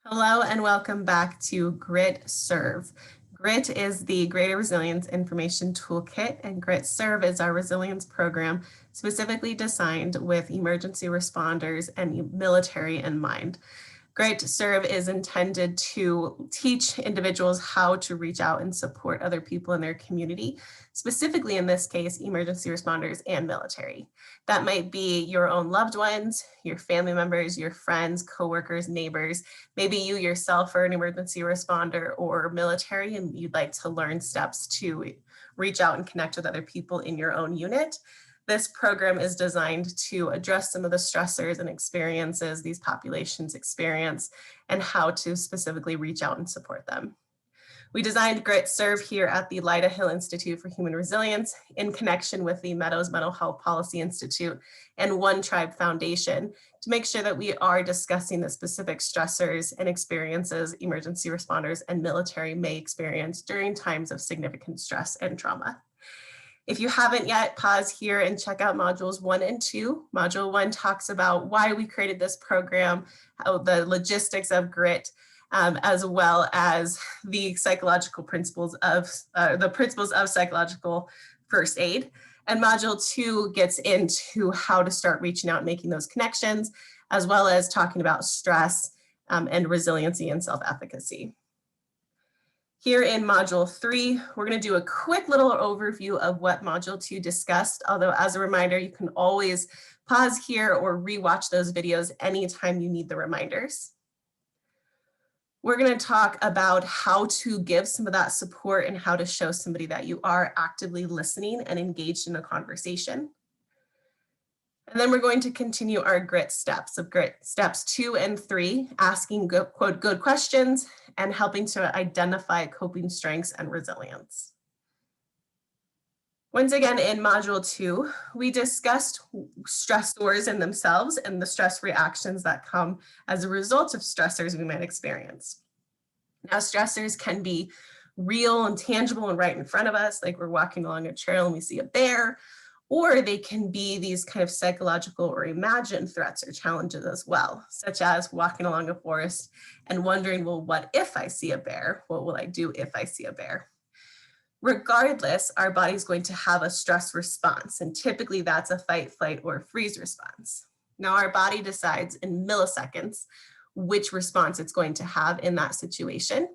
Hello and welcome back to Grit Serve. Grit is the Greater Resilience Information Toolkit, and Grit Serve is our resilience program specifically designed with emergency responders and military in mind. Grit Serve is intended to teach individuals how to reach out and support other people in their community, specifically in this case, emergency responders and military. That might be your own loved ones, your family members, your friends, coworkers, neighbors. Maybe you yourself are an emergency responder or military and you'd like to learn steps to reach out and connect with other people in your own unit. This program is designed to address some of the stressors and experiences these populations experience and how to specifically reach out and support them. We designed Grit Serve here at the Lyda Hill Institute for Human Resilience in connection with the Meadows Mental Health Policy Institute and One Tribe Foundation to make sure that we are discussing the specific stressors and experiences emergency responders and military may experience during times of significant stress and trauma. If you haven't yet, pause here and check out modules 1 and 2. Module 1 talks about why we created this program, how the logistics of Grit, as well as the psychological principles of psychological first aid. And module 2 gets into how to start reaching out and making those connections, as well as talking about stress and resiliency and self-efficacy. Here in module 3, we're going to do a quick little overview of what module 2 discussed, although as a reminder, you can always pause here or rewatch those videos anytime you need the reminders. We're going to talk about how to give some of that support and how to show somebody that you are actively listening and engaged in a conversation. And then we're going to continue our Grit steps of Grit steps 2 and 3, asking good questions and helping to identify coping strengths and resilience. Once again, in module 2, we discussed stressors in themselves and the stress reactions that come as a result of stressors we might experience. Now, stressors can be real and tangible and right in front of us, like we're walking along a trail and we see a bear, or they can be these kind of psychological or imagined threats or challenges as well, such as walking along a forest and wondering, well, what if I see a bear? What will I do if I see a bear? Regardless, our body's going to have a stress response, and typically that's a fight, flight, or freeze response. Now, our body decides in milliseconds which response it's going to have in that situation.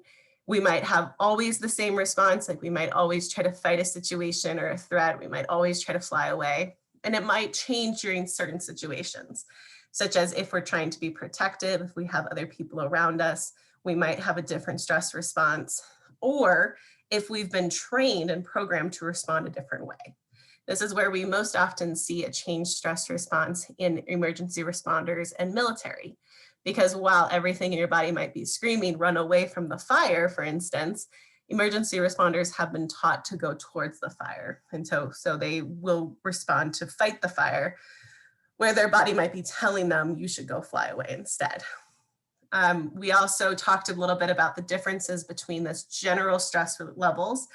We might have always the same response, like we might always try to fight a situation or a threat. We might always try to fly away, and it might change during certain situations, such as if we're trying to be protective, if we have other people around us, we might have a different stress response, or if we've been trained and programmed to respond a different way. This is where we most often see a changed stress response in emergency responders and military. Because while everything in your body might be screaming, run away from the fire, for instance, emergency responders have been taught to go towards the fire. And so they will respond to fight the fire, where their body might be telling them you should go fly away instead. We also talked a little bit about the differences between this general stress levels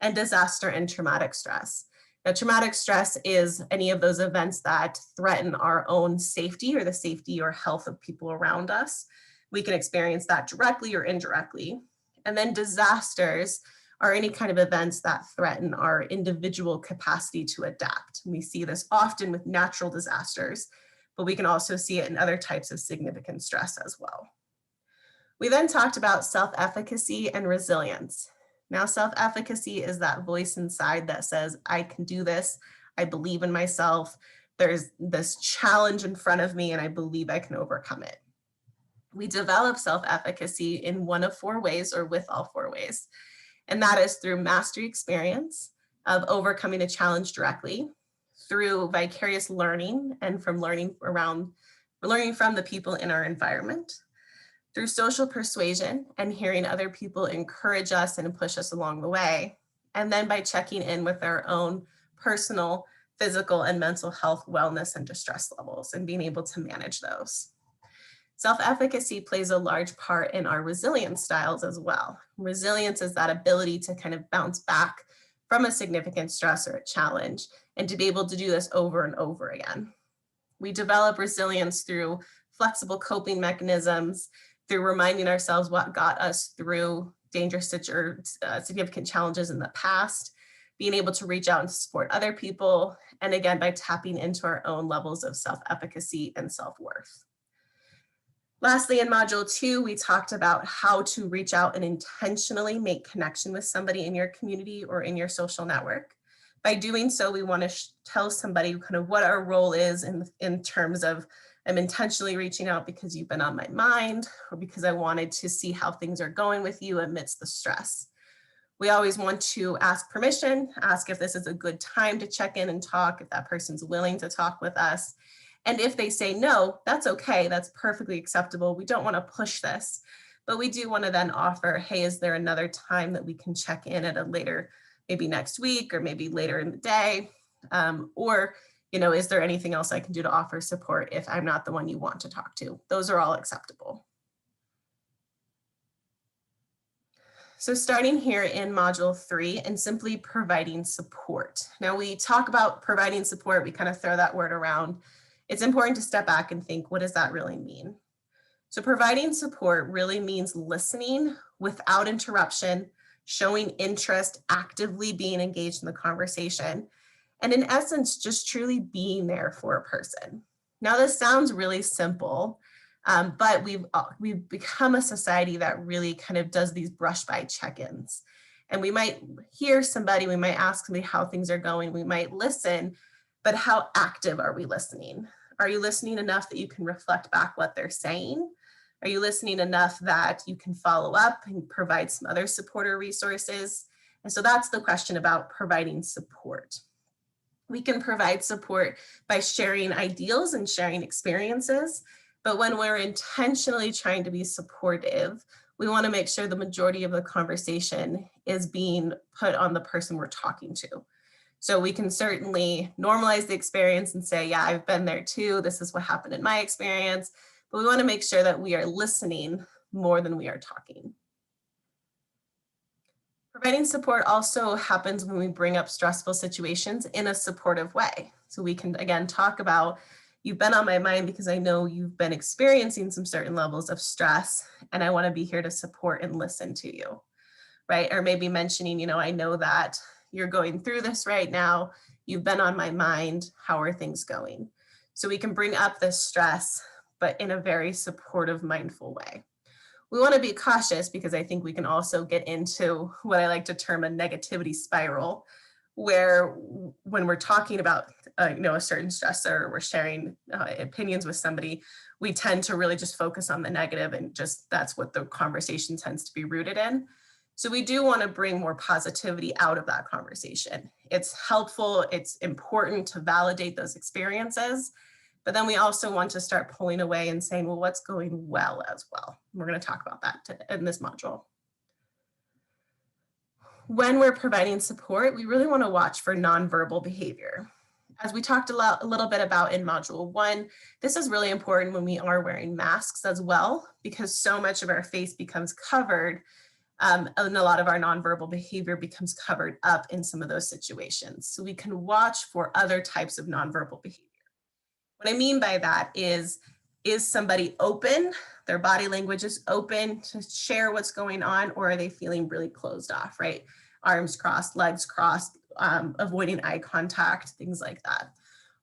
and disaster and traumatic stress. Now, traumatic stress is any of those events that threaten our own safety or the safety or health of people around us. We can experience that directly or indirectly. And then disasters are any kind of events that threaten our individual capacity to adapt. We see this often with natural disasters, but we can also see it in other types of significant stress as well. We then talked about self-efficacy and resilience. Now, self-efficacy is that voice inside that says, I can do this, I believe in myself, there's this challenge in front of me and I believe I can overcome it. We develop self-efficacy in one of 4 ways or with all 4 ways. And that is through mastery experience of overcoming a challenge directly, through vicarious learning and from learning from the people in our environment, through social persuasion and hearing other people encourage us and push us along the way, and then by checking in with our own personal, physical, and mental health, wellness, and distress levels and being able to manage those. Self-efficacy plays a large part in our resilience styles as well. Resilience is that ability to kind of bounce back from a significant stress or a challenge and to be able to do this over and over again. We develop resilience through flexible coping mechanisms, through reminding ourselves what got us through dangerous or significant challenges in the past, being able to reach out and support other people, and again, by tapping into our own levels of self-efficacy and self-worth. Lastly, in Module 2, we talked about how to reach out and intentionally make connection with somebody in your community or in your social network. By doing so, we want to tell somebody kind of what our role is in terms of, I'm intentionally reaching out because you've been on my mind, or because I wanted to see how things are going with you amidst the stress. We always want to ask permission, ask if this is a good time to check in and talk, if that person's willing to talk with us. And if they say no, that's okay, that's perfectly acceptable. We don't want to push this, but we do want to then offer, hey, is there another time that we can check in at a later, maybe next week or maybe later in the day? Or, is there anything else I can do to offer support if I'm not the one you want to talk to? Those are all acceptable. So starting here in Module 3 and simply providing support. Now we talk about providing support, we kind of throw that word around. It's important to step back and think, what does that really mean? So providing support really means listening without interruption, showing interest, actively being engaged in the conversation, and in essence, just truly being there for a person. Now this sounds really simple, but we've become a society that really kind of does these brush by check-ins. And we might hear somebody, we might ask somebody how things are going, we might listen, but how active are we listening? Are you listening enough that you can reflect back what they're saying? Are you listening enough that you can follow up and provide some other support or resources? And so that's the question about providing support. We can provide support by sharing ideals and sharing experiences, but when we're intentionally trying to be supportive, we want to make sure the majority of the conversation is being put on the person we're talking to. So we can certainly normalize the experience and say, yeah, I've been there too. This is what happened in my experience. But we want to make sure that we are listening more than we are talking. Providing support also happens when we bring up stressful situations in a supportive way. So we can, again, talk about, you've been on my mind because I know you've been experiencing some certain levels of stress, and I want to be here to support and listen to you, right? Or maybe mentioning, I know that you're going through this right now. You've been on my mind. How are things going? So we can bring up this stress, but in a very supportive, mindful way. We want to be cautious because I think we can also get into what I like to term a negativity spiral, where when we're talking about a certain stressor, or we're sharing opinions with somebody, we tend to really just focus on the negative, and just that's what the conversation tends to be rooted in. So we do want to bring more positivity out of that conversation. It's helpful, it's important to validate those experiences, but then we also want to start pulling away and saying, well, what's going well as well? We're going to talk about that in this module. When we're providing support, we really want to watch for nonverbal behavior. As we talked a little bit about in Module 1, this is really important when we are wearing masks as well, because so much of our face becomes covered, and a lot of our nonverbal behavior becomes covered up in some of those situations. So we can watch for other types of nonverbal behavior. What I mean by that is somebody open, their body language is open to share what's going on, or are they feeling really closed off, right? Arms crossed, legs crossed, avoiding eye contact, things like that.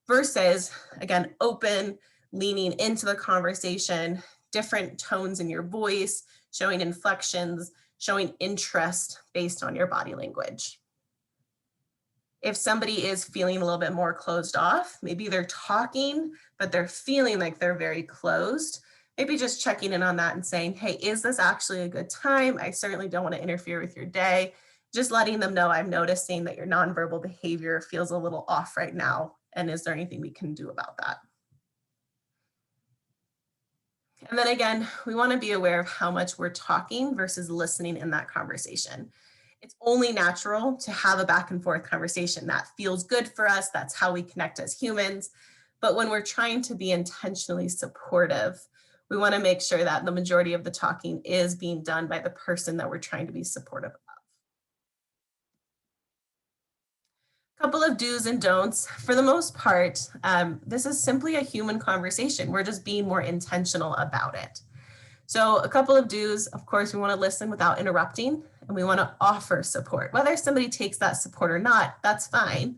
Versus, again, open, leaning into the conversation, different tones in your voice, showing inflections, showing interest based on your body language. If somebody is feeling a little bit more closed off, maybe they're talking, but they're feeling like they're very closed, maybe just checking in on that and saying, hey, is this actually a good time? I certainly don't want to interfere with your day. Just letting them know, I'm noticing that your nonverbal behavior feels a little off right now, and is there anything we can do about that? And then again, we want to be aware of how much we're talking versus listening in that conversation. It's only natural to have a back and forth conversation that feels good for us. That's how we connect as humans. But when we're trying to be intentionally supportive, we want to make sure that the majority of the talking is being done by the person that we're trying to be supportive of. Couple of do's and don'ts. For the most part, this is simply a human conversation. We're just being more intentional about it. So a couple of do's, of course, we want to listen without interrupting, and we want to offer support. Whether somebody takes that support or not, that's fine.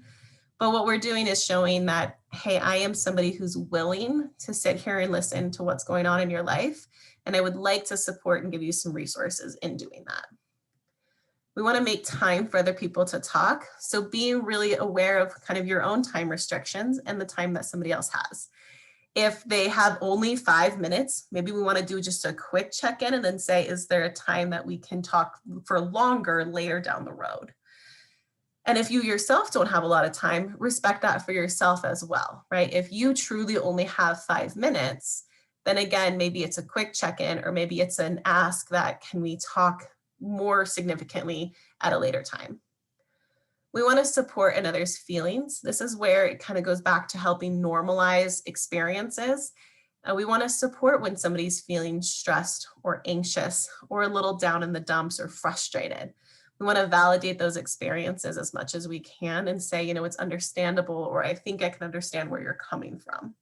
But what we're doing is showing that, hey, I am somebody who's willing to sit here and listen to what's going on in your life. And I would like to support and give you some resources in doing that. We want to make time for other people to talk. So being really aware of kind of your own time restrictions and the time that somebody else has. If they have only 5 minutes, maybe we want to do just a quick check-in and then say, is there a time that we can talk for longer later down the road? And if you yourself don't have a lot of time, respect that for yourself as well, right? If you truly only have 5 minutes, then again, maybe it's a quick check-in, or maybe it's an ask that, can we talk more significantly at a later time? We want to support another's feelings. This is where it kind of goes back to helping normalize experiences. We want to support when somebody's feeling stressed or anxious or a little down in the dumps or frustrated. We want to validate those experiences as much as we can and say, it's understandable, or I think I can understand where you're coming from.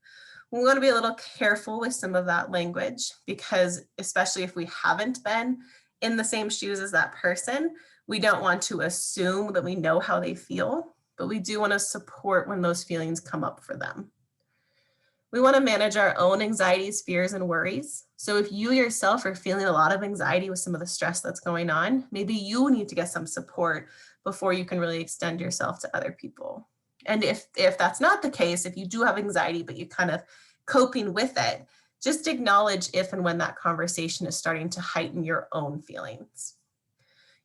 We want to be a little careful with some of that language, because especially if we haven't been in the same shoes as that person, we don't want to assume that we know how they feel, but we do want to support when those feelings come up for them. We want to manage our own anxieties, fears, and worries. So if you yourself are feeling a lot of anxiety with some of the stress that's going on, maybe you need to get some support before you can really extend yourself to other people. And if that's not the case, if you do have anxiety, but you're kind of coping with it, just acknowledge if and when that conversation is starting to heighten your own feelings.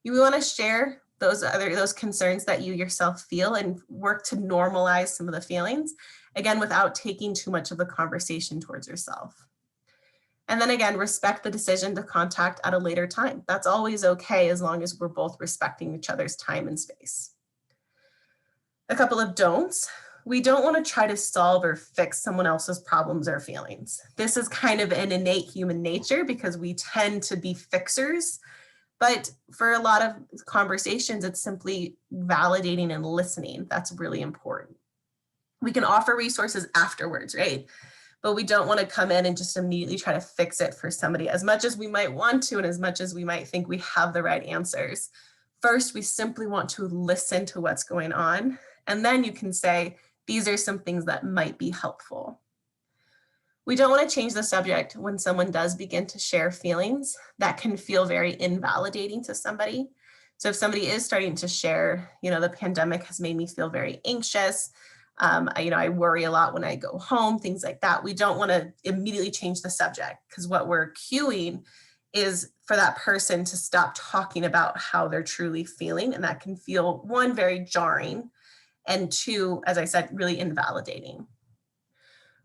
You want to share those concerns that you yourself feel and work to normalize some of the feelings, again, without taking too much of the conversation towards yourself. And then again, respect the decision to contact at a later time. That's always okay, as long as we're both respecting each other's time and space. A couple of don'ts. We don't want to try to solve or fix someone else's problems or feelings. This is kind of an innate human nature, because we tend to be fixers. But for a lot of conversations, it's simply validating and listening. That's really important. We can offer resources afterwards, right? But we don't want to come in and just immediately try to fix it for somebody, as much as we might want to and as much as we might think we have the right answers. First, we simply want to listen to what's going on. And then you can say, these are some things that might be helpful. We don't want to change the subject when someone does begin to share feelings that can feel very invalidating to somebody. So if somebody is starting to share, the pandemic has made me feel very anxious. I worry a lot when I go home, things like that. We don't want to immediately change the subject, because what we're cueing is for that person to stop talking about how they're truly feeling. And that can feel, one, very jarring, and two, as I said, really invalidating.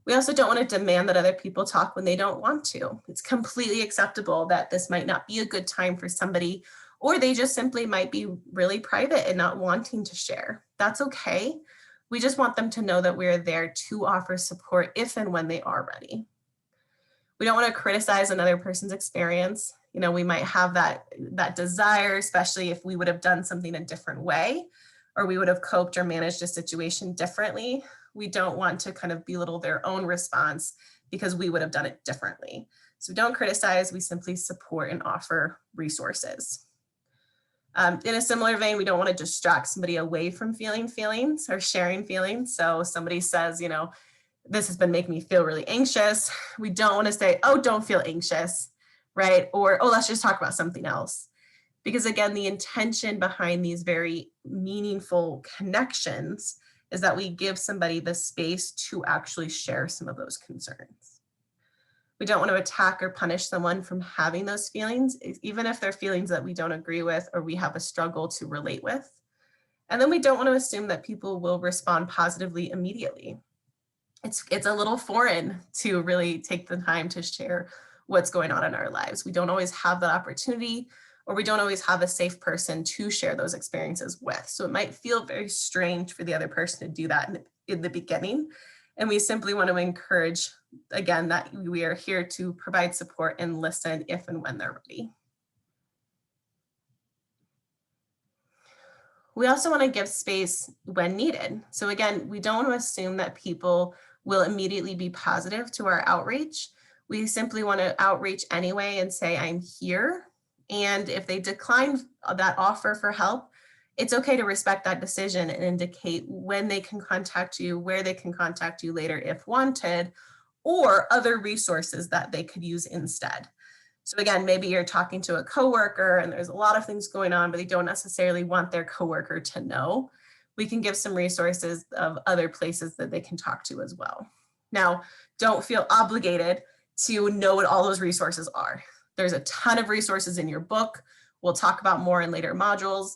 We also don't want to demand that other people talk when they don't want to. It's completely acceptable that this might not be a good time for somebody, or they just simply might be really private and not wanting to share. That's okay. We just want them to know that we're there to offer support if and when they are ready. We don't want to criticize another person's experience. We might have that desire, especially if we would have done something a different way, or we would have coped or managed a situation differently. We don't want to kind of belittle their own response because we would have done it differently. So we don't criticize, we simply support and offer resources. In a similar vein, we don't want to distract somebody away from feeling feelings or sharing feelings. So somebody says, this has been making me feel really anxious. We don't want to say, oh, don't feel anxious, right? Or, oh, let's just talk about something else. Because again, the intention behind these very meaningful connections is that we give somebody the space to actually share some of those concerns. We don't want to attack or punish someone from having those feelings, even if they're feelings that we don't agree with or we have a struggle to relate with. And then we don't want to assume that people will respond positively immediately. It's a little foreign to really take the time to share what's going on in our lives. We don't always have that opportunity, or we don't always have a safe person to share those experiences with. So it might feel very strange for the other person to do that in the beginning. And we simply want to encourage, again, that we are here to provide support and listen if and when they're ready. We also want to give space when needed. So again, we don't want to assume that people will immediately be positive to our outreach. We simply want to outreach anyway and say, I'm here. And if they decline that offer for help, it's okay to respect that decision and indicate when they can contact you, where they can contact you later if wanted, or other resources that they could use instead. So again, maybe you're talking to a coworker and there's a lot of things going on, but they don't necessarily want their coworker to know. We can give some resources of other places that they can talk to as well. Now, don't feel obligated to know what all those resources are. There's a ton of resources in your book. We'll talk about more in later modules.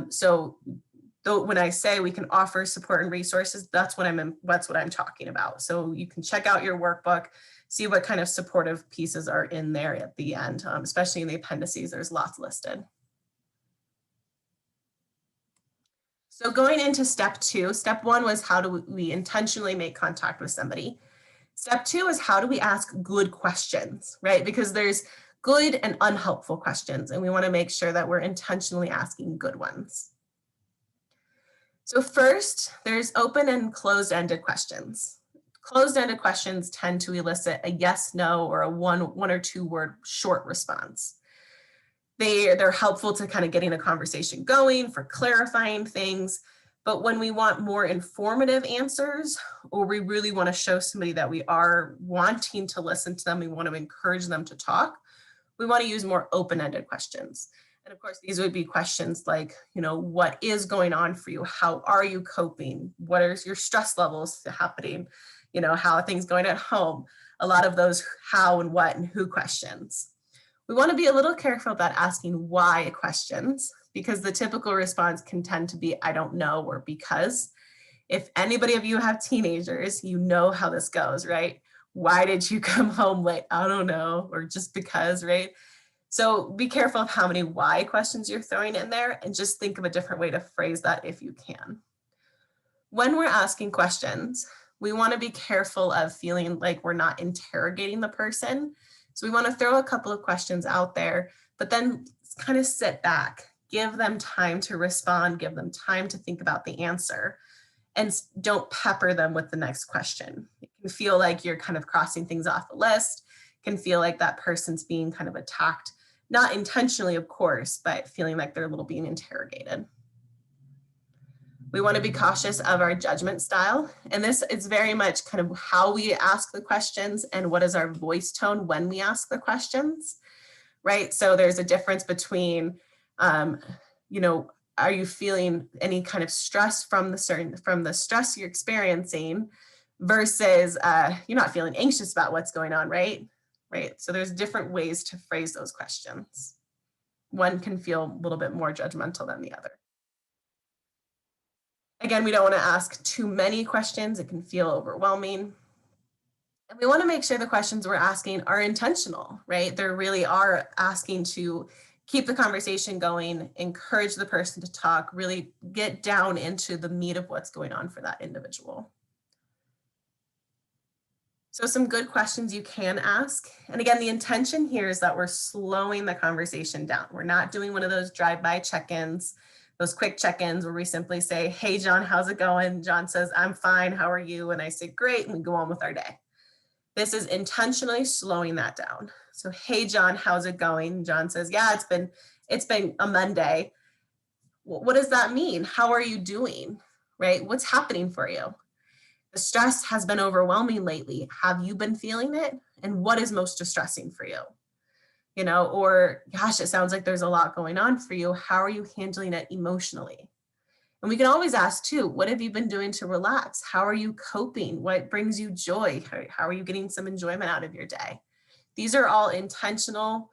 So when I say we can offer support and resources, that's what I'm talking about. So you can check out your workbook, see what kind of supportive pieces are in there at the end, especially in the appendices, there's lots listed. So going into step 2, step 1 was how do we intentionally make contact with somebody? Step 2 is how do we ask good questions, right? Because there's good and unhelpful questions, and we want to make sure that we're intentionally asking good ones. So first, there's open and closed-ended questions. Closed-ended questions tend to elicit a yes, no, or a one or two word short response. They're helpful to kind of getting a conversation going, for clarifying things. But when we want more informative answers, or we really want to show somebody that we are wanting to listen to them, we want to encourage them to talk, we want to use more open-ended questions. And of course, these would be questions like, what is going on for you? How are you coping? What are your stress levels happening? How are things going at home? A lot of those how and what and who questions. We want to be a little careful about asking why questions, because the typical response can tend to be, I don't know, or because. If anybody of you have teenagers, you know how this goes, right? Why did you come home late? I don't know, or just because, right? So be careful of how many why questions you're throwing in there, and just think of a different way to phrase that if you can. When we're asking questions, we want to be careful of feeling like we're not interrogating the person. So we want to throw a couple of questions out there, but then kind of sit back, give them time to respond, give them time to think about the answer, and don't pepper them with the next question. It can feel like you're kind of crossing things off the list, can feel like that person's being kind of attacked, not intentionally, of course, but feeling like they're a little being interrogated. We want to be cautious of our judgment style. And this is very much kind of how we ask the questions and what is our voice tone when we ask the questions, right? So there's a difference between, are you feeling any kind of stress from the stress you're experiencing versus you're not feeling anxious about what's going on, right? Right. So there's different ways to phrase those questions. One can feel a little bit more judgmental than the other. Again, we don't want to ask too many questions. It can feel overwhelming. And we want to make sure the questions we're asking are intentional, right? They really are asking to keep the conversation going, encourage the person to talk, really get down into the meat of what's going on for that individual. So some good questions you can ask. And again, the intention here is that we're slowing the conversation down. We're not doing one of those drive-by check-ins, those quick check-ins where we simply say, hey, John, how's it going? John says, I'm fine. How are you? And I say, great. And we go on with our day. This is intentionally slowing that down. So, hey, John, how's it going? John says, yeah, it's been a Monday. What does that mean? How are you doing? Right? What's happening for you? The stress has been overwhelming lately. Have you been feeling it? And what is most distressing for you? Or gosh, it sounds like there's a lot going on for you. How are you handling it emotionally? And we can always ask too, what have you been doing to relax? How are you coping? What brings you joy? How are you getting some enjoyment out of your day? These are all intentional,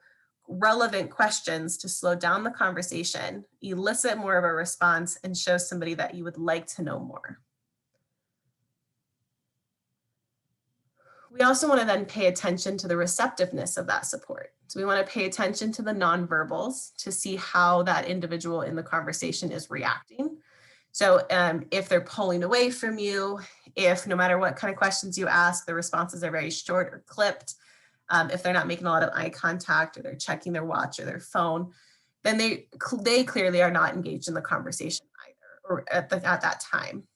relevant questions to slow down the conversation, elicit more of a response, and show somebody that you would like to know more. We also want to then pay attention to the receptiveness of that support. So we want to pay attention to the nonverbals to see how that individual in the conversation is reacting. So if they're pulling away from you, if no matter what kind of questions you ask, the responses are very short or clipped, if they're not making a lot of eye contact or they're checking their watch or their phone, then they clearly are not engaged in the conversation either, or at that time.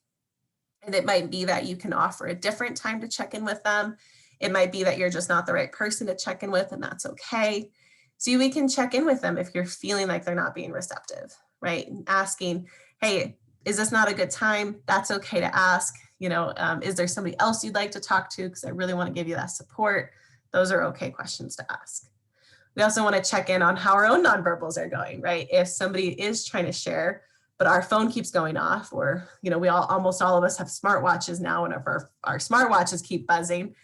And it might be that you can offer a different time to check in with them. It might be that you're just not the right person to check in with, and that's okay. So we can check in with them if you're feeling like they're not being receptive, right? And asking, hey, is this not a good time? That's okay to ask. Is there somebody else you'd like to talk to? Because I really want to give you that support. Those are okay questions to ask. We also want to check in on how our own nonverbals are going, right? If somebody is trying to share, but our phone keeps going off, or, almost all of us have smartwatches now, and if our smartwatches keep buzzing,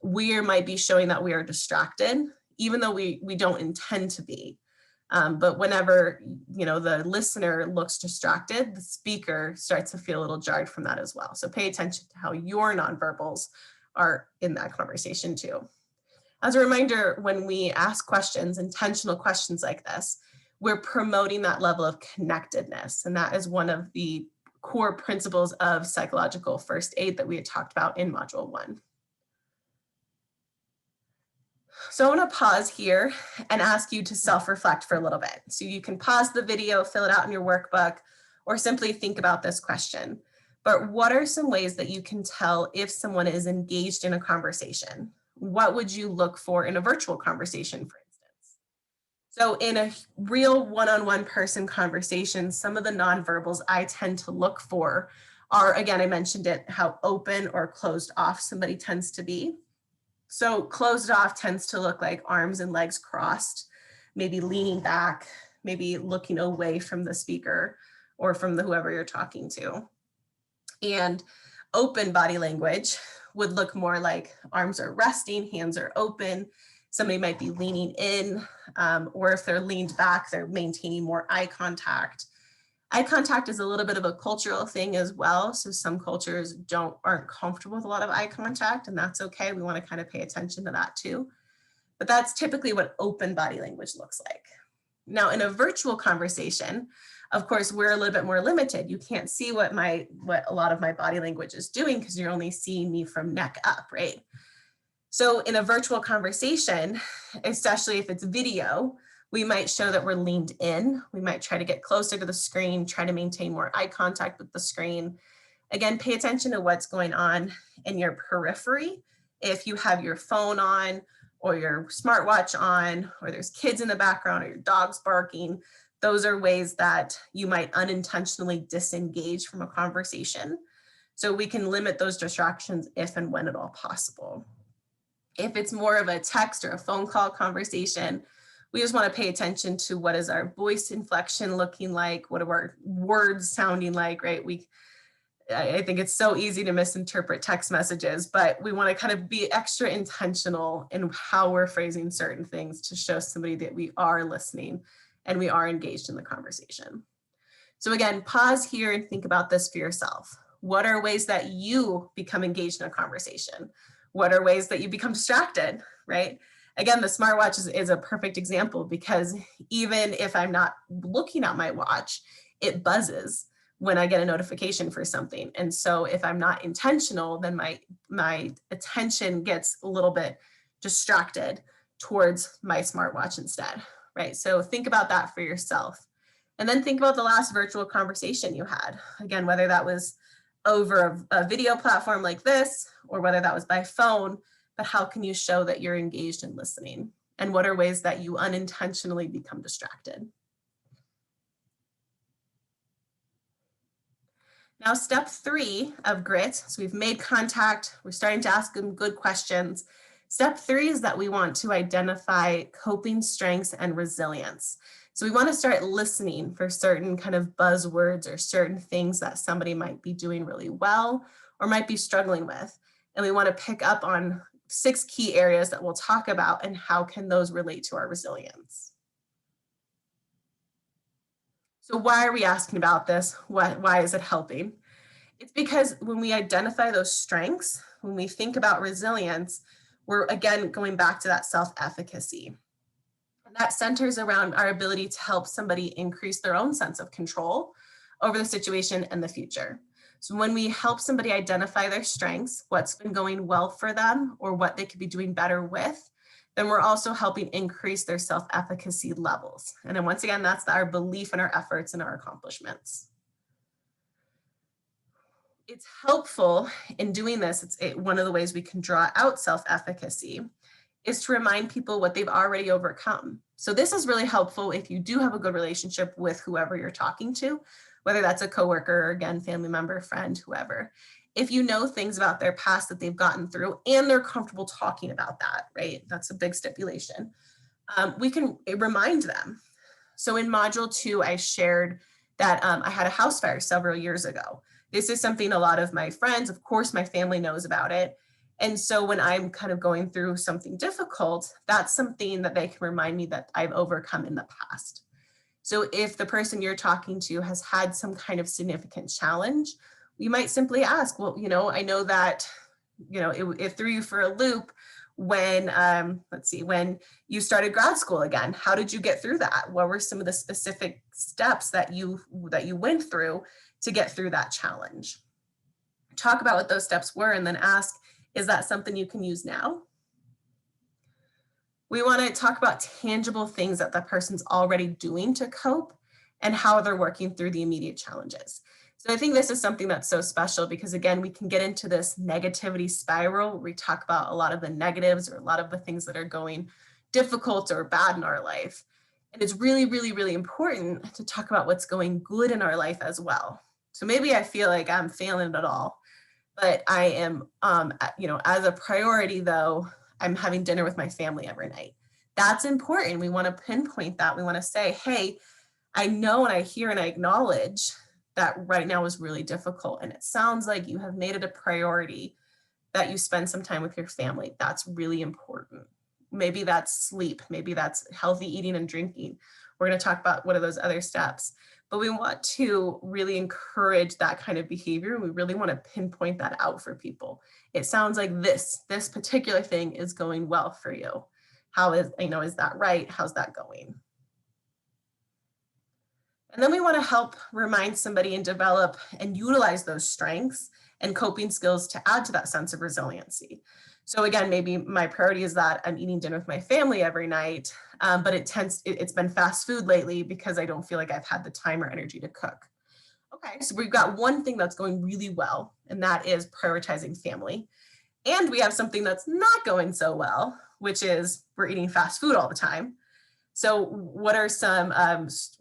we might be showing that we are distracted, even though we don't intend to be. But whenever, the listener looks distracted, the speaker starts to feel a little jarred from that as well. So pay attention to how your nonverbals are in that conversation too. As a reminder, when we ask questions, intentional questions like this, we're promoting that level of connectedness. And that is one of the core principles of psychological first aid that we had talked about in Module 1. So I want to pause here and ask you to self-reflect for a little bit. So you can pause the video, fill it out in your workbook, or simply think about this question. But what are some ways that you can tell if someone is engaged in a conversation? What would you look for in a virtual conversation, for instance? So in a real one-on-one person conversation, some of the nonverbals I tend to look for are, again, I mentioned it, how open or closed off somebody tends to be. So closed off tends to look like arms and legs crossed, maybe leaning back, maybe looking away from the speaker or from whoever you're talking to. And open body language would look more like arms are resting, hands are open. Somebody might be leaning in, or if they're leaned back, they're maintaining more eye contact. Eye contact is a little bit of a cultural thing as well. So some cultures aren't comfortable with a lot of eye contact, and that's okay. We want to kind of pay attention to that too. But that's typically what open body language looks like. Now, in a virtual conversation, of course, we're a little bit more limited. You can't see what a lot of my body language is doing because you're only seeing me from neck up, right? So in a virtual conversation, especially if it's video, we might show that we're leaned in. We might try to get closer to the screen, try to maintain more eye contact with the screen. Again, pay attention to what's going on in your periphery. If you have your phone on or your smartwatch on, or there's kids in the background or your dog's barking, those are ways that you might unintentionally disengage from a conversation. So we can limit those distractions if and when at all possible. If it's more of a text or a phone call conversation, we just want to pay attention to what is our voice inflection looking like, what are our words sounding like, right? I think it's so easy to misinterpret text messages, but we want to kind of be extra intentional in how we're phrasing certain things to show somebody that we are listening and we are engaged in the conversation. So again, pause here and think about this for yourself. What are ways that you become engaged in a conversation? What are ways that you become distracted, right? Again, the smartwatch is a perfect example because even if I'm not looking at my watch, it buzzes when I get a notification for something. And so if I'm not intentional, then my attention gets a little bit distracted towards my smartwatch instead, right? So think about that for yourself. And then think about the last virtual conversation you had. Again, whether that was over a video platform like this, or whether that was by phone, but how can you show that you're engaged in listening? And what are ways that you unintentionally become distracted? Now, step 3 of grit, so we've made contact, we're starting to ask them good questions. Step 3 is that we want to identify coping strengths and resilience. So we want to start listening for certain kind of buzzwords or certain things that somebody might be doing really well or might be struggling with. And we want to pick up on 6 key areas that we'll talk about and how can those relate to our resilience. So why are we asking about this? Why is it helping? It's because when we identify those strengths, when we think about resilience, we're again going back to that self-efficacy. And that centers around our ability to help somebody increase their own sense of control over the situation and the future. So when we help somebody identify their strengths, what's been going well for them or what they could be doing better with, then we're also helping increase their self-efficacy levels. And then once again, that's our belief in our efforts and our accomplishments. It's helpful in doing this. One of the ways we can draw out self-efficacy is to remind people what they've already overcome. So this is really helpful if you do have a good relationship with whoever you're talking to, whether that's a coworker, or again, family member, friend, whoever. If you know things about their past that they've gotten through and they're comfortable talking about that, right? That's a big stipulation. We can remind them. So in module 2, I shared that I had a house fire several years ago. This is something a lot of my friends, of course, my family knows about it. And so when I'm kind of going through something difficult, that's something that they can remind me that I've overcome in the past. So if the person you're talking to has had some kind of significant challenge, we might simply ask, well, I know that, it threw you for a loop when, when you started grad school again. How did you get through that? What were some of the specific steps that you went through to get through that challenge? Talk about what those steps were and then ask, is that something you can use now? We want to talk about tangible things that the person's already doing to cope and how they're working through the immediate challenges. So I think this is something that's so special because, again, we can get into this negativity spiral where we talk about a lot of the negatives or a lot of the things that are going difficult or bad in our life. And it's really, really, really important to talk about what's going good in our life as well. So maybe I feel like I'm failing at all, but I am, as a priority though, I'm having dinner with my family every night. That's important. We want to pinpoint that. We want to say, hey, I know and I hear and I acknowledge that right now is really difficult. And it sounds like you have made it a priority that you spend some time with your family. That's really important. Maybe that's sleep. Maybe that's healthy eating and drinking. We're going to talk about what are those other steps. But we want to really encourage that kind of behavior. We really want to pinpoint that out for people. It sounds like this particular thing is going well for you. How is that right? How's that going? And then we want to help remind somebody and develop and utilize those strengths and coping skills to add to that sense of resiliency. So again, maybe my priority is that I'm eating dinner with my family every night, but it's been fast food lately because I don't feel like I've had the time or energy to cook. Okay, so we've got one thing that's going really well, and that is prioritizing family. And we have something that's not going so well, which is we're eating fast food all the time. So what are some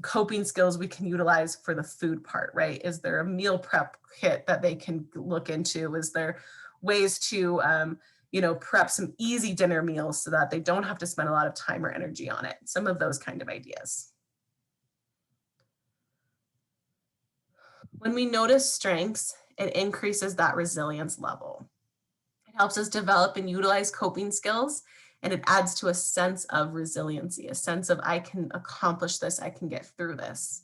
coping skills we can utilize for the food part, right? Is there a meal prep kit that they can look into? Is there ways to, prep some easy dinner meals so that they don't have to spend a lot of time or energy on it? Some of those kind of ideas. When we notice strengths, it increases that resilience level. It helps us develop and utilize coping skills, and it adds to a sense of resiliency, a sense of I can accomplish this, I can get through this.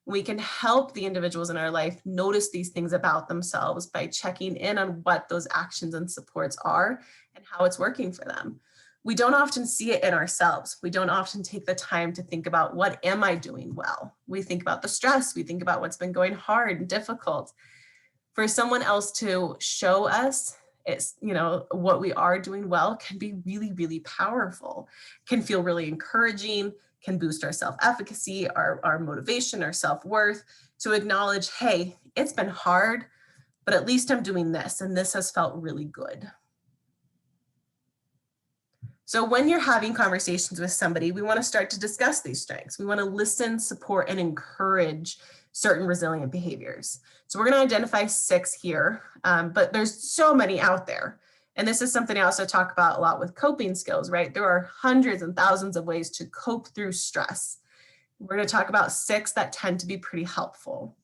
We can help the individuals in our life notice these things about themselves by checking in on what those actions and supports are and how it's working for them. We don't often see it in ourselves. We don't often take the time to think about what am I doing well? We think about the stress, we think about what's been going hard and difficult. For someone else to show us what we are doing well can be really, really powerful, can feel really encouraging, can boost our self-efficacy, our motivation, our self-worth, to acknowledge, hey, it's been hard, but at least I'm doing this, and this has felt really good. So when you're having conversations with somebody, we want to start to discuss these strengths. We want to listen, support, and encourage certain resilient behaviors. So we're going to identify 6 here, but there's so many out there. And this is something I also talk about a lot with coping skills, right? There are hundreds and thousands of ways to cope through stress. We're going to talk about 6 that tend to be pretty helpful.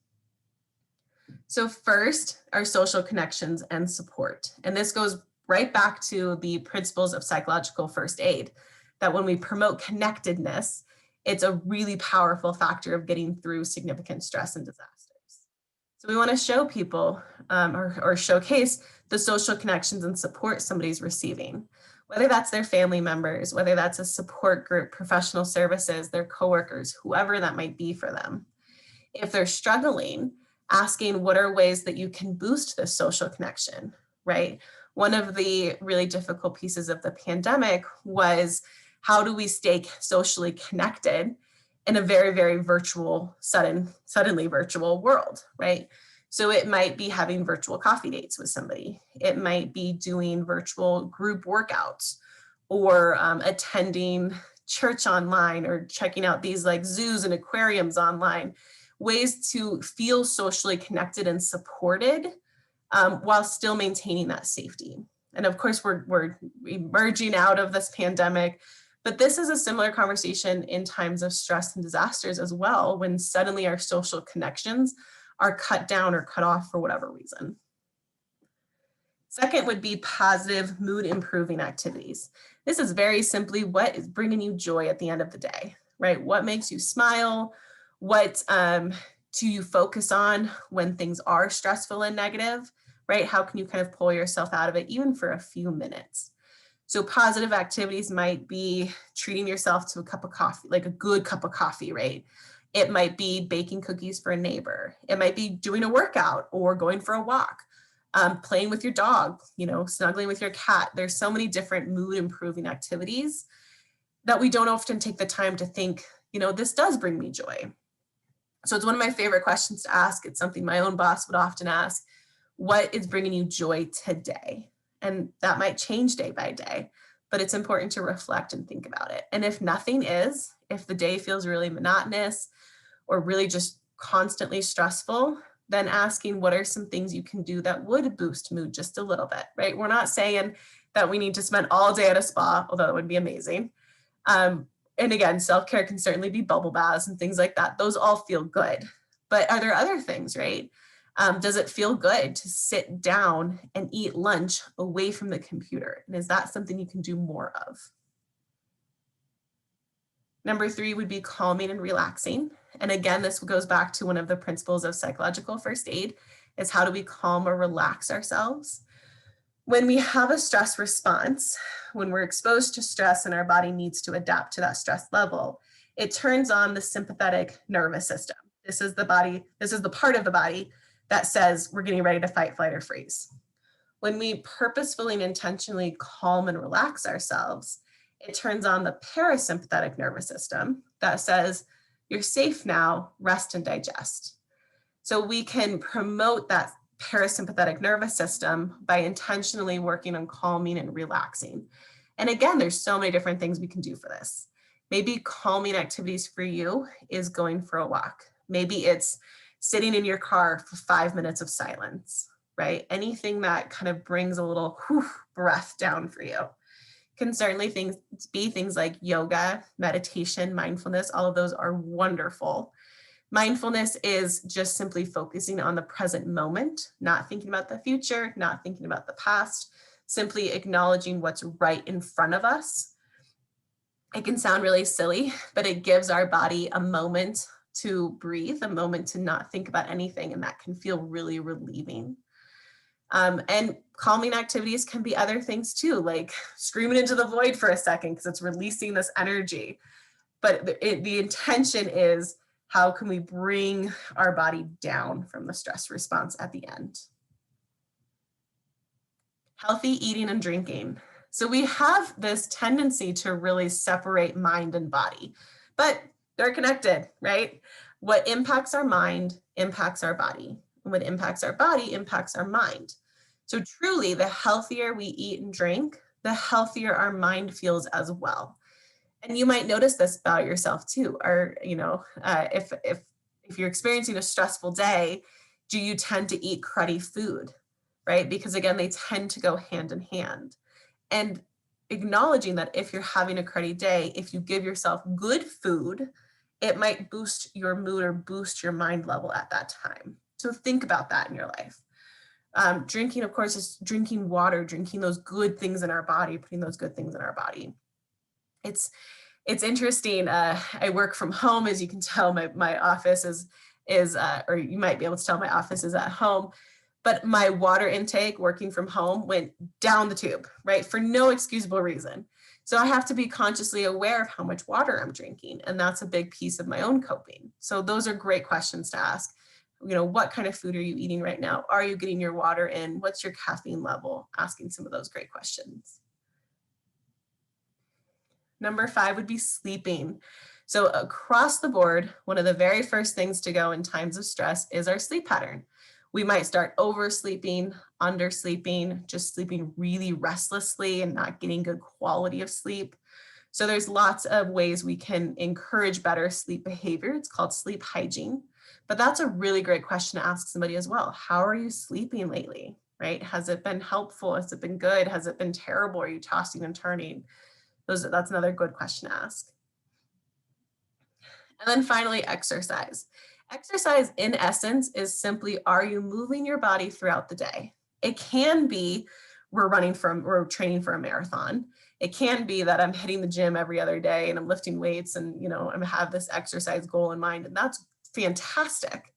So first are social connections and support. And this goes right back to the principles of psychological first aid, that when we promote connectedness, it's a really powerful factor of getting through significant stress and disasters. So we want to show people or showcase the social connections and support somebody's receiving, whether that's their family members, whether that's a support group, professional services, their coworkers, whoever that might be for them. If they're struggling, asking what are ways that you can boost this social connection, right? One of the really difficult pieces of the pandemic was how do we stay socially connected in a very, very virtual, suddenly virtual world, right? So it might be having virtual coffee dates with somebody. It might be doing virtual group workouts, or attending church online, or checking out these like zoos and aquariums online, ways to feel socially connected and supported while still maintaining that safety. And of course, we're emerging out of this pandemic, but this is a similar conversation in times of stress and disasters as well, when suddenly our social connections are cut down or cut off for whatever reason. Second would be positive mood improving activities. This is very simply what is bringing you joy at the end of the day, right? What makes you smile? What do you focus on when things are stressful and negative, right? How can you kind of pull yourself out of it even for a few minutes? So positive activities might be treating yourself to a cup of coffee, like a good cup of coffee, right? It might be baking cookies for a neighbor. It might be doing a workout or going for a walk, playing with your dog, snuggling with your cat. There's so many different mood improving activities that we don't often take the time to think, this does bring me joy. So it's one of my favorite questions to ask. It's something my own boss would often ask: what is bringing you joy today? And that might change day by day, but it's important to reflect and think about it. And if nothing is, if the day feels really monotonous or really just constantly stressful, then asking what are some things you can do that would boost mood just a little bit, right? We're not saying that we need to spend all day at a spa, although that would be amazing. And again, self-care can certainly be bubble baths and things like that. Those all feel good. But are there other things, right? Does it feel good to sit down and eat lunch away from the computer? And is that something you can do more of? Number 3 would be calming and relaxing. And again, this goes back to one of the principles of psychological first aid, is how do we calm or relax ourselves? When we have a stress response, when we're exposed to stress and our body needs to adapt to that stress level, it turns on the sympathetic nervous system. This is the part of the body that says we're getting ready to fight, flight, or freeze. When we purposefully and intentionally calm and relax ourselves, it turns on the parasympathetic nervous system that says, you're safe now, rest and digest. So we can promote that parasympathetic nervous system by intentionally working on calming and relaxing. And again, there's so many different things we can do for this. Maybe calming activities for you is going for a walk. Maybe it's sitting in your car for 5 minutes of silence, right? Anything that kind of brings a little breath down for you. Can certainly be things like yoga, meditation, mindfulness. All of those are wonderful. Mindfulness is just simply focusing on the present moment, not thinking about the future, not thinking about the past, simply acknowledging what's right in front of us. It can sound really silly, but it gives our body a moment to breathe, a moment to not think about anything, and that can feel really relieving. And calming activities can be other things too, like screaming into the void for a second because it's releasing this energy. But the intention is, how can we bring our body down from the stress response at the end? Healthy eating and drinking. So we have this tendency to really separate mind and body, but they're connected, right? What impacts our mind impacts our body. And what impacts our body impacts our mind. So truly, the healthier we eat and drink, the healthier our mind feels as well. And you might notice this about yourself too. Or, if you're experiencing a stressful day, do you tend to eat cruddy food, right? Because again, they tend to go hand in hand. And acknowledging that if you're having a cruddy day, if you give yourself good food, it might boost your mood or boost your mind level at that time. So think about that in your life. Drinking, of course, is drinking water, drinking those good things in our body, putting those good things in our body. It's interesting. I work from home, as you can tell. My office is or you might be able to tell my office is at home. But my water intake working from home went down the tube, right? For no excusable reason. So I have to be consciously aware of how much water I'm drinking. And that's a big piece of my own coping. So those are great questions to ask. What kind of food are you eating right now? Are you getting your water in? What's your caffeine level? Asking some of those great questions. Number 5 would be sleeping. So across the board, one of the very first things to go in times of stress is our sleep pattern. We might start oversleeping, undersleeping, just sleeping really restlessly and not getting good quality of sleep. So there's lots of ways we can encourage better sleep behavior. It's called sleep hygiene. But that's a really great question to ask somebody as well. How are you sleeping lately? Right? Has it been helpful? Has it been good? Has it been terrible? Are you tossing and turning? That's another good question to ask. And then finally, exercise. Exercise in essence is simply, are you moving your body throughout the day? It can be we're training for a marathon. It can be that I'm hitting the gym every other day and I'm lifting weights and, I have this exercise goal in mind, and that's fantastic.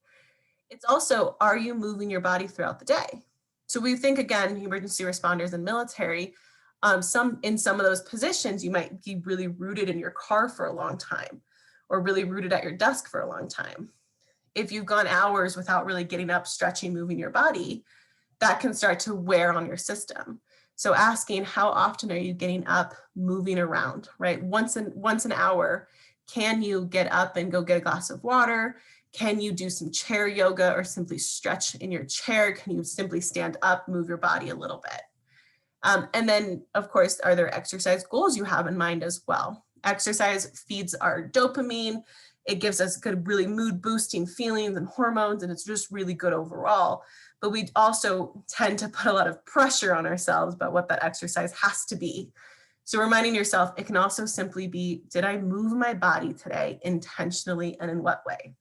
It's also, are you moving your body throughout the day? So we think, again, emergency responders and military, in some of those positions, you might be really rooted in your car for a long time or really rooted at your desk for a long time. If you've gone hours without really getting up, stretching, moving your body, that can start to wear on your system. So asking, how often are you getting up, moving around, right? Once an hour, can you get up and go get a glass of water? Can you do some chair yoga or simply stretch in your chair? Can you simply stand up, move your body a little bit? And then, of course, are there exercise goals you have in mind as well? Exercise feeds our dopamine. It gives us good, really mood boosting feelings and hormones, and it's just really good overall. But we also tend to put a lot of pressure on ourselves about what that exercise has to be. So reminding yourself, it can also simply be, did I move my body today intentionally, and in what way?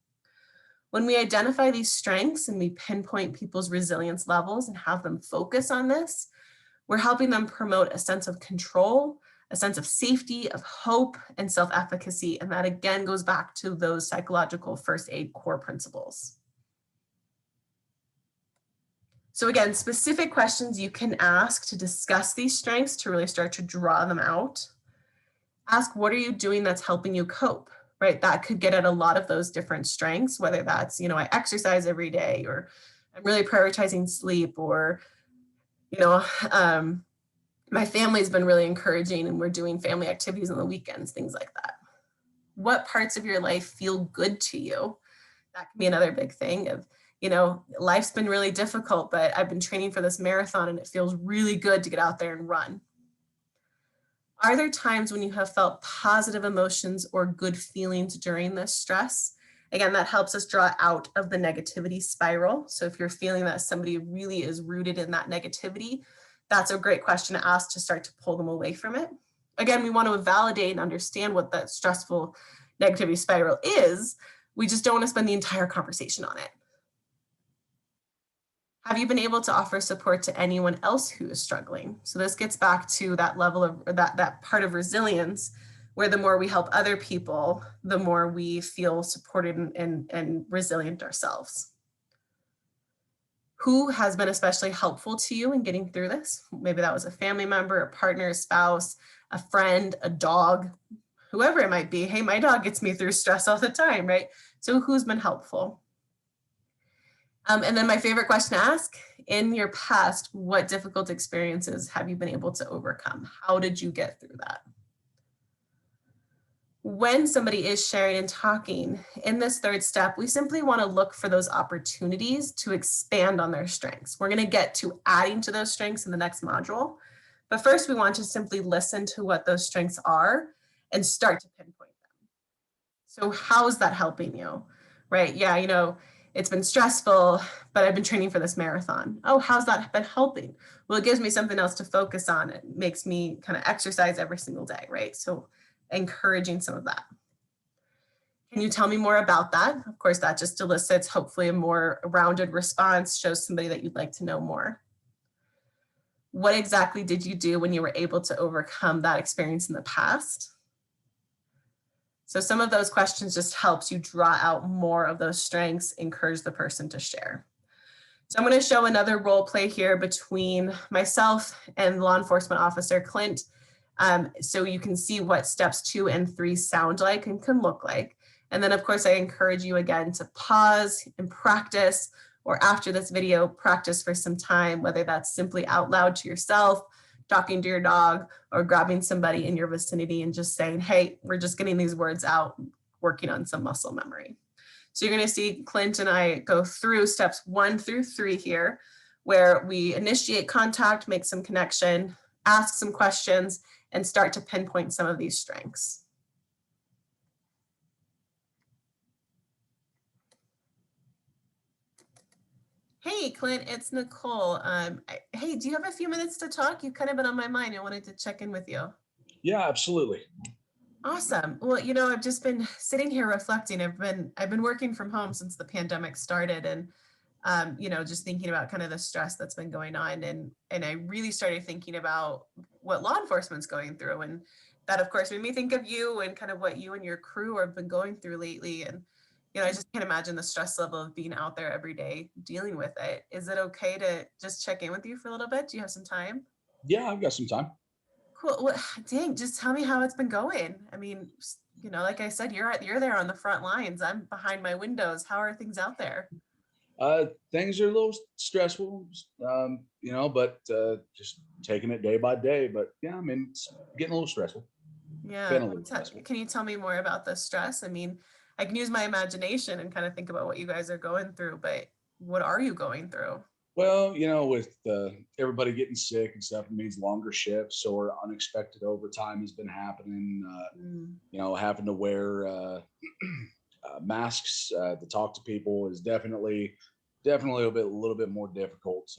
When we identify these strengths and we pinpoint people's resilience levels and have them focus on this, we're helping them promote a sense of control, a sense of safety, of hope, and self-efficacy. And that again goes back to those psychological first aid core principles. So again, specific questions you can ask to discuss these strengths to really start to draw them out. Ask, what are you doing that's helping you cope, right? That could get at a lot of those different strengths, whether that's, I exercise every day, or I'm really prioritizing sleep, or, my family's been really encouraging and we're doing family activities on the weekends, things like that. What parts of your life feel good to you? That can be another big thing of, life's been really difficult, but I've been training for this marathon and it feels really good to get out there and run. Are there times when you have felt positive emotions or good feelings during this stress? Again, that helps us draw out of the negativity spiral. So if you're feeling that somebody really is rooted in that negativity, that's a great question to ask to start to pull them away from it. Again, we want to validate and understand what that stressful negativity spiral is. We just don't want to spend the entire conversation on it. Have you been able to offer support to anyone else who is struggling? So this gets back to that level of that part of resilience, where the more we help other people, the more we feel supported and resilient ourselves. Who has been especially helpful to you in getting through this? Maybe that was a family member, a partner, a spouse, a friend, a dog, whoever it might be. Hey, my dog gets me through stress all the time, right? So who's been helpful? And then my favorite question to ask, in your past, what difficult experiences have you been able to overcome? How did you get through that? When somebody is sharing and talking, in this third step, we simply want to look for those opportunities to expand on their strengths. We're going to get to adding to those strengths in the next module. But first, we want to simply listen to what those strengths are and start to pinpoint them. So how's that helping you? Right? Yeah, it's been stressful, but I've been training for this marathon. Oh, how's that been helping? Well, it gives me something else to focus on. It makes me kind of exercise every single day, right? So encouraging some of that. Can you tell me more about that? Of course, that just elicits hopefully a more rounded response, shows somebody that you'd like to know more. What exactly did you do when you were able to overcome that experience in the past? So some of those questions just helps you draw out more of those strengths, encourage the person to share. So I'm going to show another role play here between myself and law enforcement officer Clint. So you can see what steps 2 and 3 sound like and can look like. And then of course, I encourage you again to pause and practice, or after this video, practice for some time, whether that's simply out loud to yourself, talking to your dog, or grabbing somebody in your vicinity and just saying, hey, we're just getting these words out, working on some muscle memory. So you're going to see Clint and I go through steps 1 through 3 here, where we initiate contact, make some connection, ask some questions, and start to pinpoint some of these strengths. Hey, Clint, it's Nicole. Hey, do you have a few minutes to talk? You've kind of been on my mind. I wanted to check in with you. Yeah, absolutely. Awesome. Well, I've just been sitting here reflecting. I've been working from home since the pandemic started, and just thinking about kind of the stress that's been going on, and I really started thinking about what law enforcement's going through, and that of course made me think of you and kind of what you and your crew have been going through lately. And I just can't imagine the stress level of being out there every day dealing with it. Is it okay to just check in with you for a little bit? Do you have some time? Yeah, I've got some time. Cool. Well, dang, just tell me how it's been going. I mean, like I said, you're there on the front lines. I'm behind my windows. How are things out there? Things are a little stressful, but just taking it day by day. But yeah, I mean, it's getting a little stressful. Yeah. Been a little stressful. Can you tell me more about the stress? I mean, I can use my imagination and kind of think about what you guys are going through, but what are you going through? Well, with everybody getting sick and stuff, it means longer shifts or unexpected overtime has been happening. Mm. Having to wear masks to talk to people is definitely a little bit more difficult.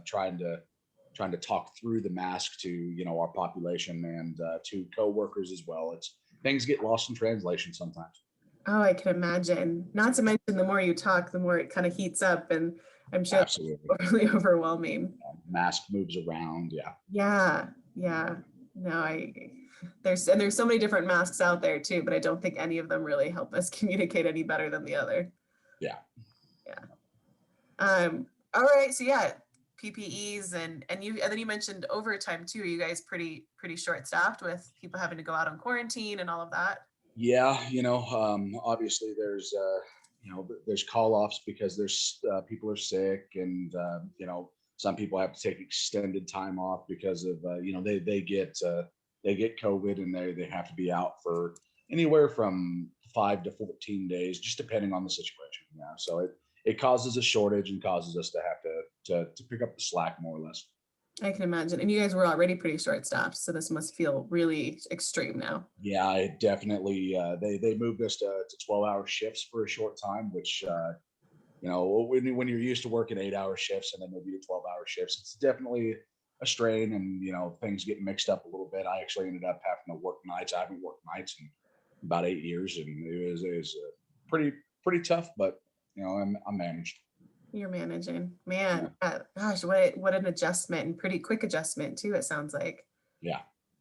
Trying to talk through the mask to our population and to coworkers as well. It's things get lost in translation sometimes. Oh, I can imagine. Not to mention the more you talk, the more it kind of heats up, and I'm sure Absolutely. that's really overwhelming. Mask moves around. Yeah. Yeah, yeah. No, there's so many different masks out there too, but I don't think any of them really help us communicate any better than the other. Yeah. Yeah. All right. So yeah, PPEs and then you mentioned overtime too. Are you guys pretty short staffed with people having to go out on quarantine and all of that? Yeah. Obviously there's call offs because there's people are sick and, some people have to take extended time off because of, they get COVID and they have to be out for anywhere from 5 to 14 days, just depending on the situation. Yeah. So it causes a shortage and causes us to have to pick up the slack more or less. I can imagine. And you guys were already pretty short staffed, so this must feel really extreme now. Yeah, it definitely. They moved us to 12-hour shifts for a short time, which when you're used to working 8-hour shifts and then maybe 12-hour shifts, it's definitely a strain, and things get mixed up a little bit. I actually ended up having to work nights. I haven't worked nights in about 8 years, and it was pretty tough, but I managed. You're managing, Yeah, man. Gosh, what an adjustment, and pretty quick adjustment too. It sounds like. yeah,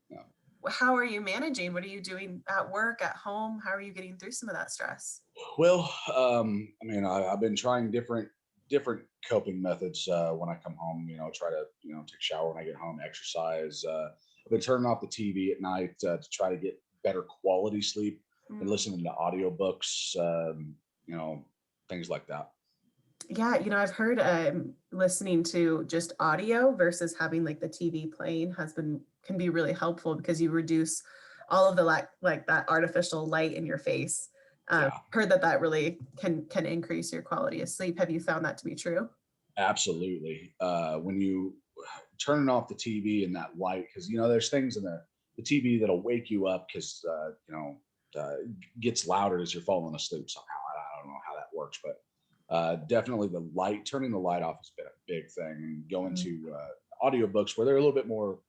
yeah. How are you managing? What are you doing at work, at home? How are you getting through some of that stress? Well, I mean, I've been trying different coping methods when I come home. Try to take a shower when I get home, exercise. I've been turning off the TV at night to try to get better quality sleep and Mm. listening to audiobooks. Things like that. Yeah, I've heard listening to just audio versus having like the TV playing can be really helpful because you reduce all of the like that artificial light in your face. Yeah. Heard that really can increase your quality of sleep. Have you found that to be true? Absolutely. When you turning off the TV and that light, because there's things in the TV that'll wake you up because gets louder as you're falling asleep somehow. I don't know how that works, but definitely turning the light off has been a big thing. And going Mm. to audiobooks where they're a little bit more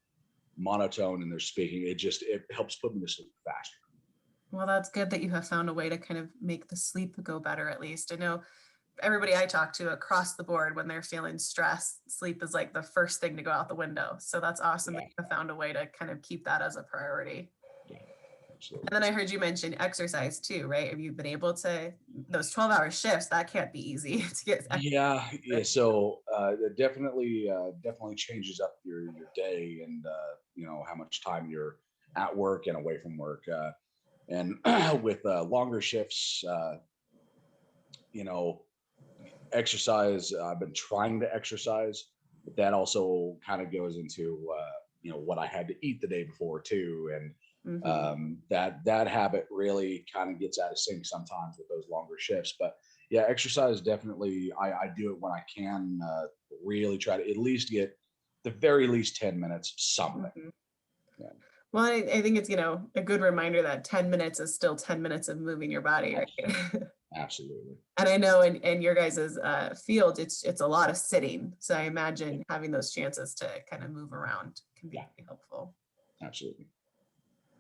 monotone and they're speaking, it helps put me to sleep faster. Well, that's good that you have found a way to kind of make the sleep go better at least. I know everybody I talk to across the board, when they're feeling stressed, sleep is like the first thing to go out the window. So that's awesome that Yeah, you have found a way to kind of keep that as a priority. yeah, And absolutely. then I heard you mention exercise too, right? Have you been able to, those 12-hour shifts, that can't be easy to get Yeah, yeah. exercise. So it definitely changes up your day and how much time you're at work and away from work. And with longer shifts, you know, exercise. I've been trying to exercise, but that also kind of goes into what I had to eat the day before too, and Mhm. That habit really kind of gets out of sync sometimes with those longer shifts. But yeah, exercise definitely. I do it when I can. Really try to at least get the very least 10 minutes something. Mhm. Yeah, Well, I think it's, a good reminder that 10 minutes is still 10 minutes of moving your body, right? absolutely, absolutely. And I know in your guys's field, it's a lot of sitting. So I imagine having those chances to kind of move around can be Yeah, pretty helpful. absolutely.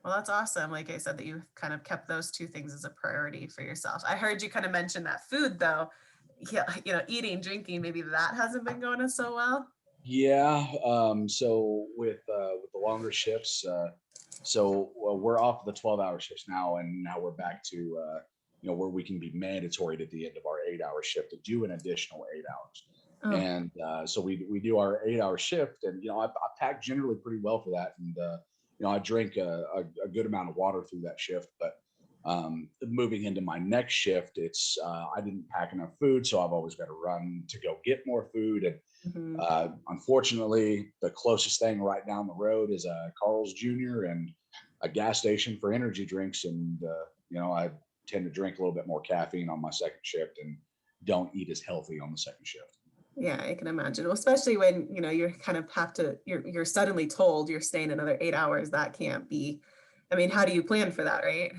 Well, that's awesome. Like I said, that you kind of kept those two things as a priority for yourself. I heard you kind of mention that food though. Yeah, eating, drinking, maybe that hasn't been going as so well. Yeah. So with the longer shifts, we're off the 12-hour shifts now, and now we're back to where we can be mandatory at the end of our 8-hour shift to do an additional 8 hours. Oh, And so we do our 8-hour shift, and I pack generally pretty well for that, and I drink a good amount of water through that shift. But moving into my next shift, it's I didn't pack enough food, so I've always got to run to go get more food. And mhm. unfortunately, the closest thing right down the road is a Carl's Jr. and a gas station for energy drinks. And, I tend to drink a little bit more caffeine on my second shift and don't eat as healthy on the second shift. Yeah, I can imagine. Well, especially when, you're kind of you're suddenly told you're staying another 8 hours. That can't be, I mean, how do you plan for that, right?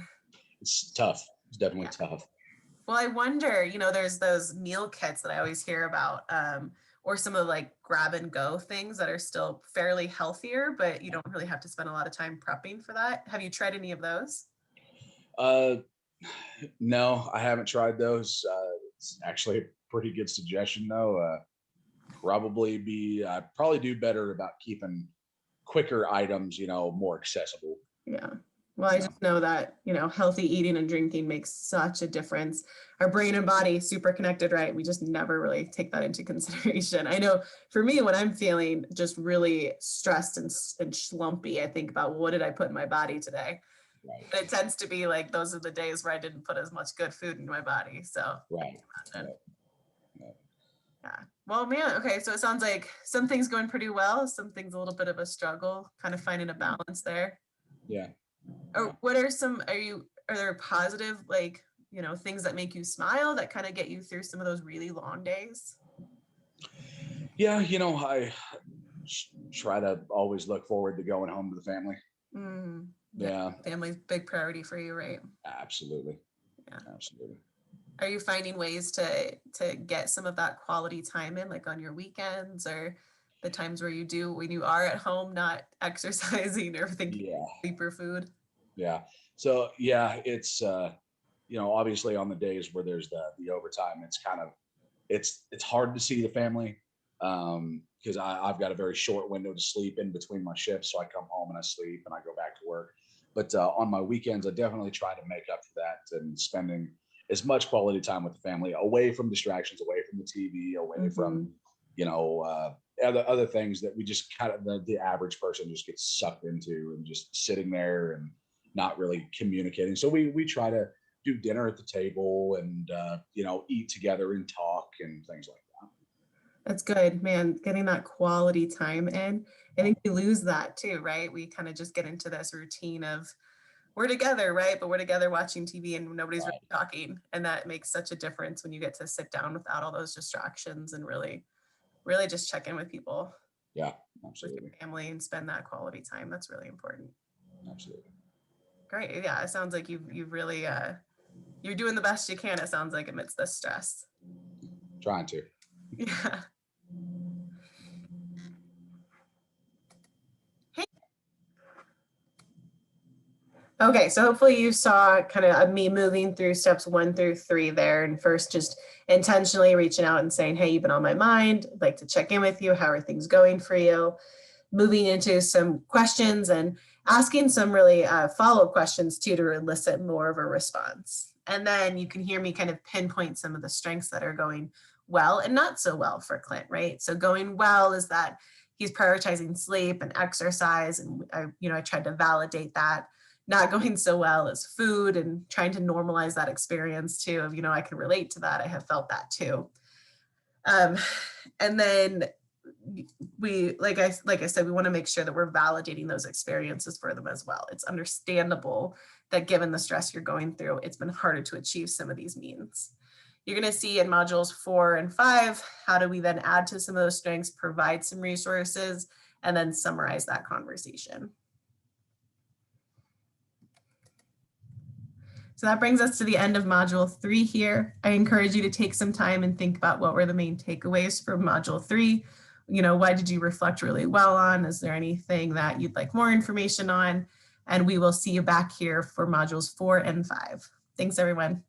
It's tough. It's definitely Yeah. tough. Well, I wonder, there's those meal kits that I always hear about, or some of the like grab and go things that are still fairly healthier, but you don't really have to spend a lot of time prepping for that. Have you tried any of those? Uh, no, I haven't tried those. It's actually a pretty good suggestion, though. I'd probably do better about keeping quicker items, more accessible. Yeah. Well, I Yeah. just know that, healthy eating and drinking makes such a difference. Our brain and body super connected, right? We just never really take that into consideration. I know for me, when I'm feeling just really stressed and schlumpy, I think about what did I put in my body today? Right. And it tends to be like those are the days where I didn't put as much good food in my body. So Right. imagine. Right. Right. Yeah. Well, man, okay. So it sounds like some things going pretty well, some things a little bit of a struggle, kind of finding a balance there. Yeah. Or Yeah. what are there positive, like, things that make you smile that kind of get you through some of those really long days? Yeah. I try to always look forward to going home to the family. Yeah. Yeah. Family's big priority for you, right? Absolutely. Yeah. Absolutely. Are you finding ways to get some of that quality time in, like on your weekends or the times where when you are at home, not exercising or thinking Yeah. sleep or food? Yeah. So yeah, it's obviously on the days where there's the overtime, it's kind of it's hard to see the family because I've got a very short window to sleep in between my shifts. So I come home and I sleep and I go back to work. But on my weekends, I definitely try to make up for that and spending as much quality time with the family, away from distractions, away from the TV, away from Hmm. other things that we just kind of the average person just gets sucked into and just sitting there and not really communicating. So we try to do dinner at the table and eat together and talk and things like that. That's good, man. Getting that quality time in. I think we lose that too, right? We kind of just get into this routine of we're together, right? But we're together watching TV and nobody's really Right. talking. And that makes such a difference when you get to sit down without all those distractions and really, really just check in with people, Yeah, with your absolutely. family and spend that quality time. That's really important. Absolutely. Great. Yeah, it sounds like you've really you're doing the best you can, it sounds like, amidst this stress. Trying to. Yeah. Hey. Okay, so hopefully you saw kind of me moving through steps 1 through 3 there, and first just intentionally reaching out and saying, "Hey, you've been on my mind. I'd like to check in with you. How are things going for you?" Moving into some questions and asking some really follow-up questions too to elicit more of a response. And then you can hear me kind of pinpoint some of the strengths that are going well and not so well for Clint, right? So going well is that he's prioritizing sleep and exercise, and I tried to validate that. Not going so well is food and trying to normalize that experience too. Of I can relate to that. I have felt that too. Um, and then like I said, we want to make sure that we're validating those experiences for them as well. It's understandable that given the stress you're going through, it's been harder to achieve some of these means. You're going to see in modules 4 and 5, how do we then add to some of those strengths, provide some resources, and then summarize that conversation. So that brings us to the end of module 3 here. I encourage you to take some time and think about what were the main takeaways from module 3. You know, what did you reflect really well on? Is there anything that you'd like more information on? And we will see you back here for modules 4 and 5. Thanks, everyone.